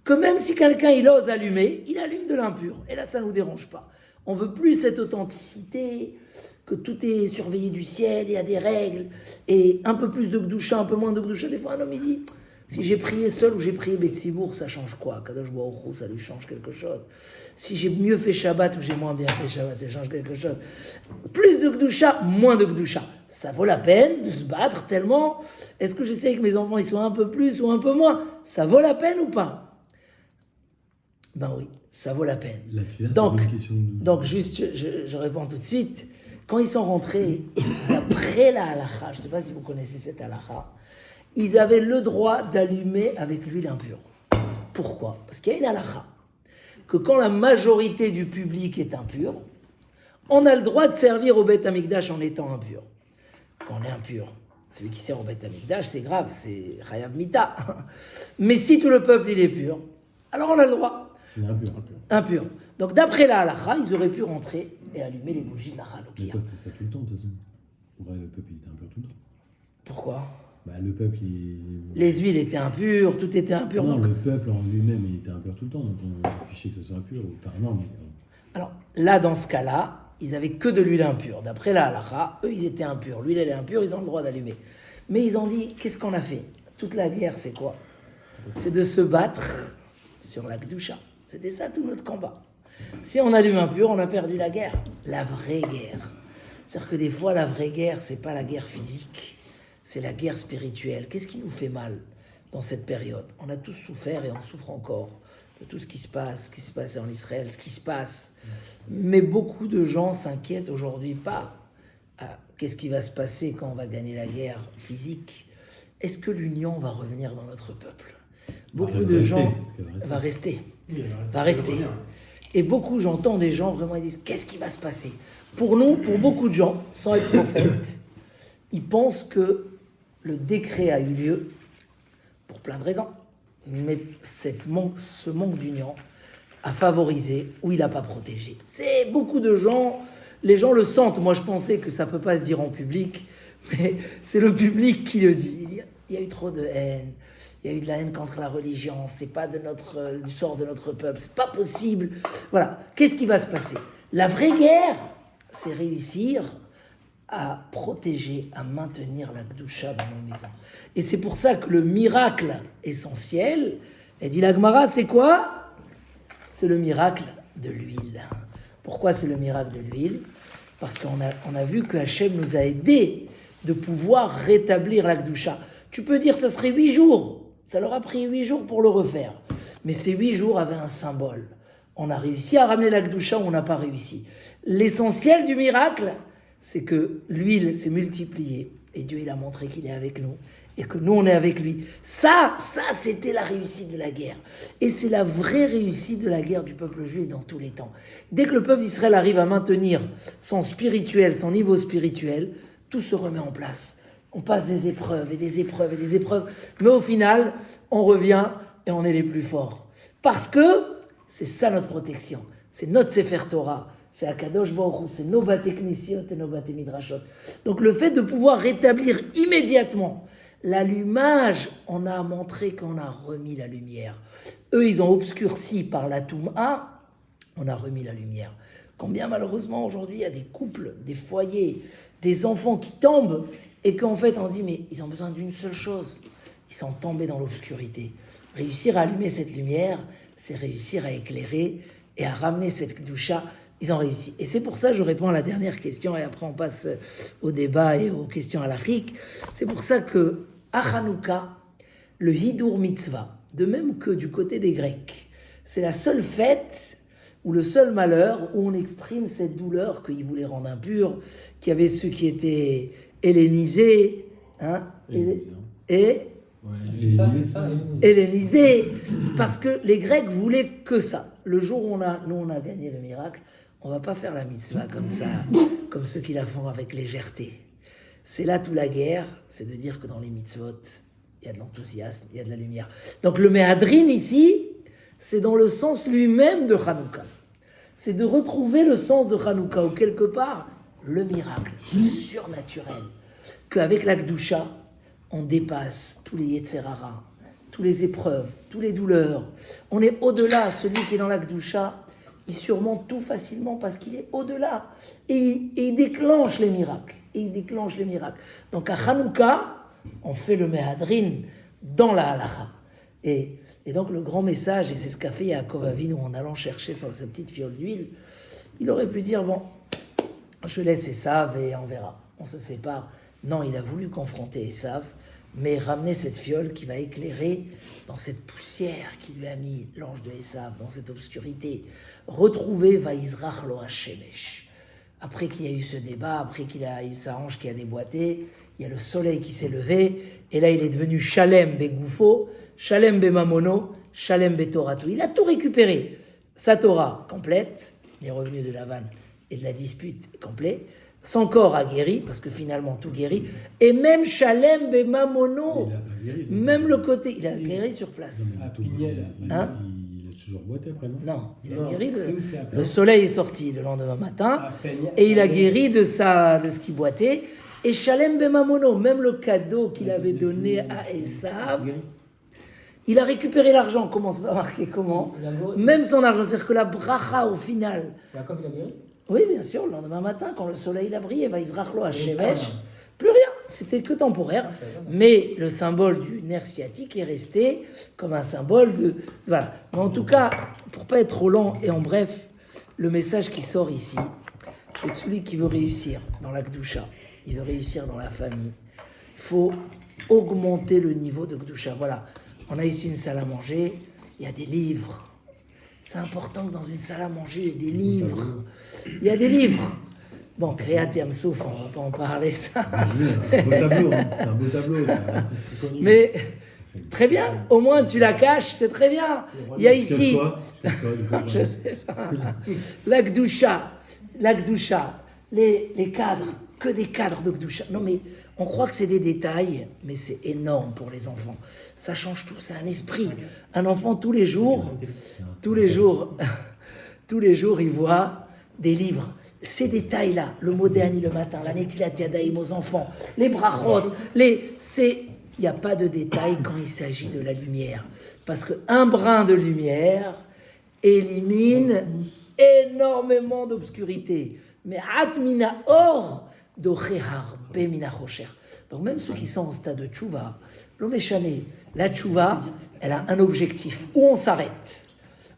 Que même si quelqu'un, il ose allumer, il allume de l'impur. Et là, ça ne nous dérange pas. On ne veut plus cette authenticité, que tout est surveillé du ciel, il y a des règles, et un peu plus de Gdoucha, un peu moins de Gdoucha. Des fois, un homme, il dit, si j'ai prié seul ou j'ai prié Betsibour, ça change quoi? Kadosh Baruch Hu, ça lui change quelque chose. Si j'ai mieux fait Shabbat ou j'ai moins bien fait Shabbat, ça change quelque chose. Plus de Gdoucha, moins de Gdoucha. Ça vaut la peine de se battre tellement. Est-ce que j'essaie que mes enfants ils soient un peu plus ou un peu moins? Ça vaut la peine ou pas? Ben oui, ça vaut la peine. Donc juste, je réponds tout de suite. Quand ils sont rentrés, d'après la halakha, je ne sais pas si vous connaissez cette halakha, ils avaient le droit d'allumer avec l'huile impure. Pourquoi? Parce qu'il y a une halakha, que quand la majorité du public est impur, on a le droit de servir au Beth Amikdash en étant impur. Quand on est impur, celui qui sert au Beth Amikdash, c'est grave, c'est Chayav Mita. Mais si tout le peuple il est pur, alors on a le droit. C'est impur. Impur. Donc d'après la halakha, ils auraient pu rentrer et allumer les bougies de la Hanoukia. Mais toi, c'était ça tout le temps, de toute façon. En vrai, le peuple, il était impur tout le temps. Pourquoi? Le peuple, Les huiles étaient impures, tout était impur. Non, donc... le peuple en lui-même, il était impur tout le temps, donc on s'en fichait que ce soit impur. Enfin, non, mais... Alors, là, dans ce cas-là, ils avaient que de l'huile impure. D'après la halakha, eux, ils étaient impurs. L'huile, elle est impure, ils ont le droit d'allumer. Mais ils ont dit, qu'est-ce qu'on a fait? Toute la guerre, c'est quoi? C'est de se battre sur la Kedusha. C'était ça tout notre combat. Si on allume impur, on a perdu la guerre. La vraie guerre. C'est-à-dire que des fois, la vraie guerre, c'est pas la guerre physique, c'est la guerre spirituelle. Qu'est-ce qui nous fait mal dans cette période? On a tous souffert et on souffre encore de tout ce qui se passe en Israël, ce qui se passe. Mais beaucoup de gens s'inquiètent aujourd'hui pas qu'est-ce qui va se passer quand on va gagner la guerre physique. Est-ce que l'union va revenir dans notre peuple? Beaucoup de gens va rester. Et beaucoup, j'entends des gens vraiment ils disent qu'est-ce qui va se passer? Pour nous, pour beaucoup de gens, sans être prophète, ils pensent que le décret a eu lieu pour plein de raisons. Mais ce manque d'union a favorisé ou il n'a pas protégé. C'est beaucoup de gens, les gens le sentent. Moi, je pensais que ça ne peut pas se dire en public, mais c'est le public qui le dit. Il dit, il y a eu trop de haine. Il y a eu de la haine contre la religion, c'est pas du sort de notre peuple, c'est pas possible. Voilà, qu'est-ce qui va se passer? La vraie guerre, c'est réussir à protéger, à maintenir la Kedusha dans nos maisons. Et c'est pour ça que le miracle essentiel, et dit la Gemara, c'est quoi? C'est le miracle de l'huile. Pourquoi c'est le miracle de l'huile? Parce qu'on a vu que Hachem nous a aidés de pouvoir rétablir la Kedusha. Tu peux dire ça serait 8 jours. Ça leur a pris 8 jours pour le refaire. Mais ces 8 jours avaient un symbole. On a réussi à ramener la Kedusha ou on n'a pas réussi. L'essentiel du miracle, c'est que l'huile s'est multipliée. Et Dieu, il a montré qu'il est avec nous. Et que nous, on est avec lui. Ça, c'était la réussite de la guerre. Et c'est la vraie réussite de la guerre du peuple juif dans tous les temps. Dès que le peuple d'Israël arrive à maintenir son spirituel, son niveau spirituel, tout se remet en place. On passe des épreuves et des épreuves et des épreuves. Mais au final, on revient et on est les plus forts. Parce que c'est ça notre protection. C'est notre Sefer Torah. C'est Akadosh Baruch Hu. C'est nos Bate Knisiot et nos Bate Midrashot. Donc le fait de pouvoir rétablir immédiatement l'allumage, on a montré qu'on a remis la lumière. Eux, ils ont obscurci par la Touma. On a remis la lumière. Combien malheureusement aujourd'hui, il y a des couples, des foyers, des enfants qui tombent et qu'en fait on dit mais ils ont besoin d'une seule chose, ils sont tombés dans l'obscurité. Réussir à allumer cette lumière, c'est réussir à éclairer et à ramener cette Kedusha, ils ont réussi. Et c'est pour ça que je réponds à la dernière question et après on passe au débat et aux questions halachiques. C'est pour ça que à Hanouka, le Hidur Mitzvah, de même que du côté des Grecs, c'est la seule fête ou le seul malheur où on exprime cette douleur qu'ils voulaient rendre impure, qu'il y avait ceux qui étaient hellénisés, et Ouais, C'est ça, hellénisé. C'est parce que les Grecs voulaient que ça. Le jour où on a gagné le miracle, on va pas faire la mitzvah comme ça, comme ceux qui la font avec légèreté. C'est là toute la guerre, c'est de dire que dans les mitzvot, il y a de l'enthousiasme, il y a de la lumière. Donc le Méhadrin ici, c'est dans le sens lui-même de Hanouka. C'est de retrouver le sens de Hanouka, ou quelque part, le miracle, le surnaturel. Qu'avec la Kedusha, on dépasse tous les Yetzerara, toutes les épreuves, toutes les douleurs. On est au-delà. Celui qui est dans la Kedusha, il surmonte tout facilement parce qu'il est au-delà. Et il déclenche les miracles. Donc à Hanouka, on fait le Méhadrin dans la Halacha. Et donc le grand message, et c'est ce qu'a fait Yaakov Avinu en allant chercher sur sa petite fiole d'huile, il aurait pu dire, bon, je laisse Esav et on verra, on se sépare. Non, il a voulu confronter Esav, mais ramener cette fiole qui va éclairer dans cette poussière qui lui a mis l'ange de Esav, dans cette obscurité. Retrouver Vaïzrach lo Hashemesh. Après qu'il y a eu ce débat, après qu'il a eu sa hanche qui a déboîté, il y a le soleil qui s'est levé, et là il est devenu Shalem Begoufo, Shalem Bemamono, Shalem Betoratou. Il a tout récupéré. Sa Torah complète, les revenus de Lavan et de la dispute complets. Son corps a guéri, parce que finalement tout guérit. Et même Shalem Bemamono, même le côté, il a guéri sur place. Il a toujours boité après, non? Non, il a guéri. Le soleil est sorti le lendemain matin, et il a guéri de ce qui boitait. Et Shalem Bemamono, même le cadeau qu'il avait donné à Esav, il a récupéré l'argent. Comment ça va marquer? Comment? Même son argent. C'est-à-dire que la bracha, au final. Yaakov, il a guéri? Oui, bien sûr, le lendemain matin, quand le soleil a brillé, Vaïzrachlo à Shemesh, plus rien. C'était que temporaire. Mais le symbole du nerf sciatique est resté comme un symbole de. Voilà. Mais en tout cas, pour pas être trop lent et en bref, le message qui sort ici, c'est que celui qui veut réussir dans la Kedusha, il veut réussir dans la famille, il faut augmenter le niveau de Kedusha. Voilà. On a ici une salle à manger, il y a des livres. C'est important que dans une salle à manger, il y ait des livres. Il y a des livres. Bon, Créat et Amsouf, on ne va pas en parler. Ça. C'est un beau tableau. C'est un beau tableau. Mais très bien, au moins tu la caches, c'est très bien. Il y a ici, je sais pas, la Kedusha, les cadres, que des cadres de Kedusha. Non mais on croit que c'est des détails, mais c'est énorme pour les enfants. Ça change tout, c'est un esprit. Un enfant, tous les jours, il voit des livres. Ces détails-là, le Modéani le matin, la Netilat Yadayim aux enfants, les brachot, il n'y a pas de détails quand il s'agit de la lumière. Parce qu'un brin de lumière élimine énormément d'obscurité. Mais atmina or, donc même ceux qui sont en stade de tchouva, l'omeshane, la tchouva, elle a un objectif. Où on s'arrête?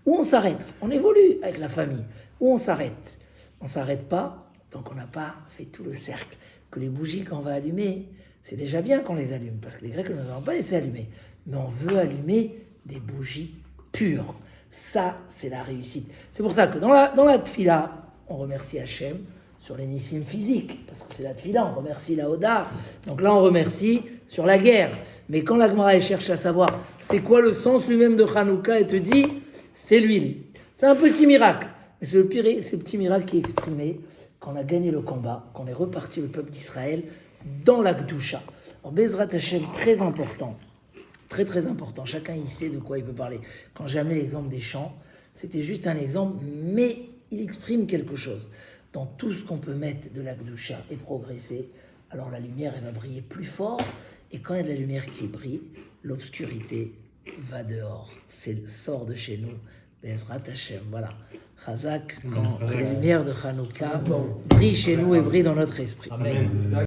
On évolue avec la famille. Où on s'arrête? On ne s'arrête pas tant qu'on n'a pas fait tout le cercle. Que les bougies qu'on va allumer, c'est déjà bien qu'on les allume, parce que les Grecs ne nous ont pas laissé allumer. Mais on veut allumer des bougies pures. Ça, c'est la réussite. C'est pour ça que dans la tfila, on remercie Hachem sur les nissim physiques, parce que c'est la tfila, on remercie la Oda. Donc là, on remercie sur la guerre. Mais quand la Gemara cherche à savoir c'est quoi le sens lui-même de Hanouka, elle te dit, c'est l'huile. C'est un petit miracle. C'est le petit miracle qui est exprimé quand on a gagné le combat, qu'on est reparti le peuple d'Israël dans la Kedusha. Alors Bezrat Hashem, très important, très très important, chacun il sait de quoi il peut parler. Quand j'ai amené l'exemple des champs, c'était juste un exemple, mais il exprime quelque chose. Dans tout ce qu'on peut mettre de la Kedusha et progresser, alors la lumière elle va briller plus fort, et quand il y a de la lumière qui brille, l'obscurité va dehors, sort de chez nous. Bezrat Hashem, voilà. Chazak, quand la lumière de Hanouka brille chez nous et brille dans notre esprit. Amen.